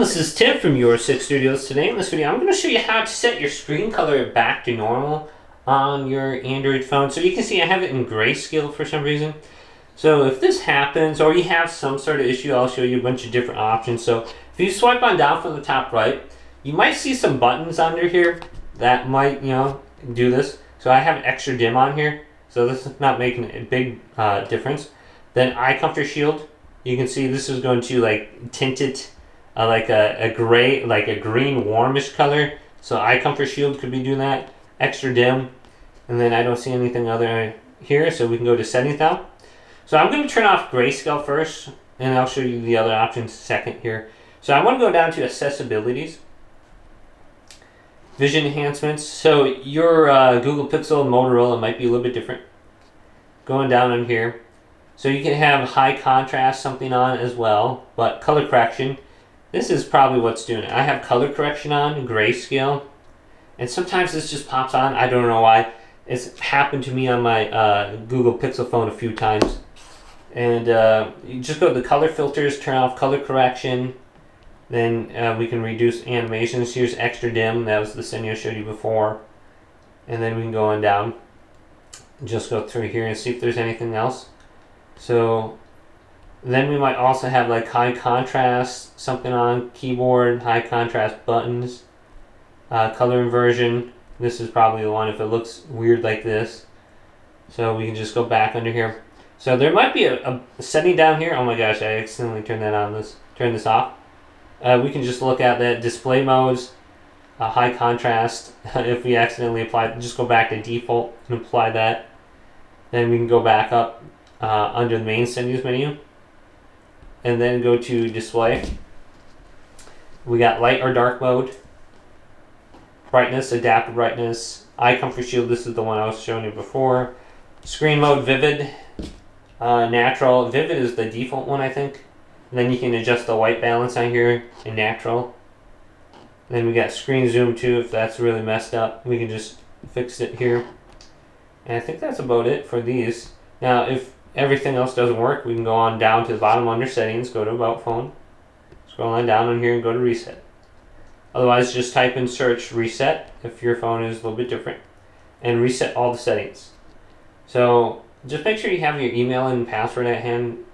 this is Tim from Your Six Studios. Today in this video, I'm going to show you how to set your screen color back to normal on your Android phone. So you can see I have it in grayscale for some reason. So if this happens, or you have some sort of issue, I'll show you a bunch of different options. So if you swipe on down from the top right, you might see some buttons under here that might, do this. So I have an extra dim on here, so this is not making a big difference. Then eye comfort shield, you can see this is going to like tint it like a gray, like a green warmish color. So eye comfort shield could be doing that. Extra dim, and then I don't see anything other here, so we can go to settings now. So I'm going to turn off grayscale first, and I'll show you the other options second here. So I want to go down to accessibilities, vision enhancements. So your Google Pixel, Motorola might be a little bit different. Going down on here, so you can have high contrast something on as well, but color correction, this is probably what's doing it. I have color correction on, grayscale, and sometimes this just pops on. I don't know why. It's happened to me on my Google Pixel phone a few times. And you just go to the color filters, turn off color correction, then we can reduce animations. Here's extra dim, that was the setting I showed you before. And then we can go on down, just go through here and see if there's anything else. So then we might also have like high contrast, something on keyboard, high contrast buttons, color inversion. This is probably the one if it looks weird like this. So we can just go back under here. So there might be a setting down here. Oh my gosh, I accidentally turned that on. Let's turn this off. We can just look at that display modes, high contrast. If we accidentally apply, just go back to default and apply that. Then we can go back up under the main settings menu, and then go to display. We got light or dark mode, brightness, adaptive brightness, eye comfort shield. This is the one I was showing you before. Screen mode, vivid, natural. Vivid is the default one, I think. And then you can adjust the white balance on here in natural. And then we got screen zoom too. If that's really messed up, we can just fix it here. And I think that's about it for these. Now, if everything else doesn't work, we can go on down to the bottom under settings, go to about phone, scroll on down on here and go to reset. Otherwise, just type in search reset if your phone is a little bit different, and reset all the settings. So just make sure you have your email and password at hand.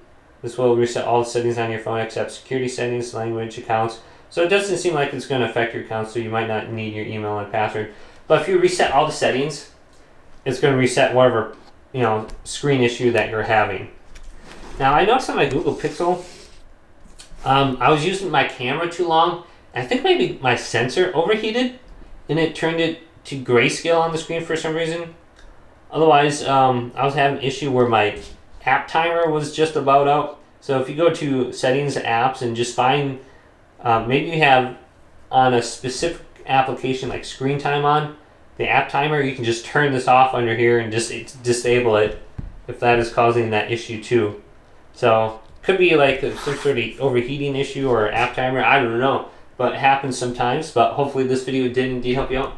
This will reset all the settings on your phone except security settings, language, accounts. So it doesn't seem like it's going to affect your account, so you might not need your email and password. But if you reset all the settings, it's going to reset whatever screen issue that you're having. Now I noticed on my Google Pixel, I was using my camera too long. I think maybe my sensor overheated and it turned it to grayscale on the screen for some reason. Otherwise, I was having an issue where my app timer was just about out. So if you go to settings, apps, and just find, maybe you have on a specific application like screen time on, the app timer, you can just turn this off under here and just disable it if that is causing that issue too. So could be like some sort of overheating issue or app timer, I don't know. But it happens sometimes. But hopefully this video did indeed help you out.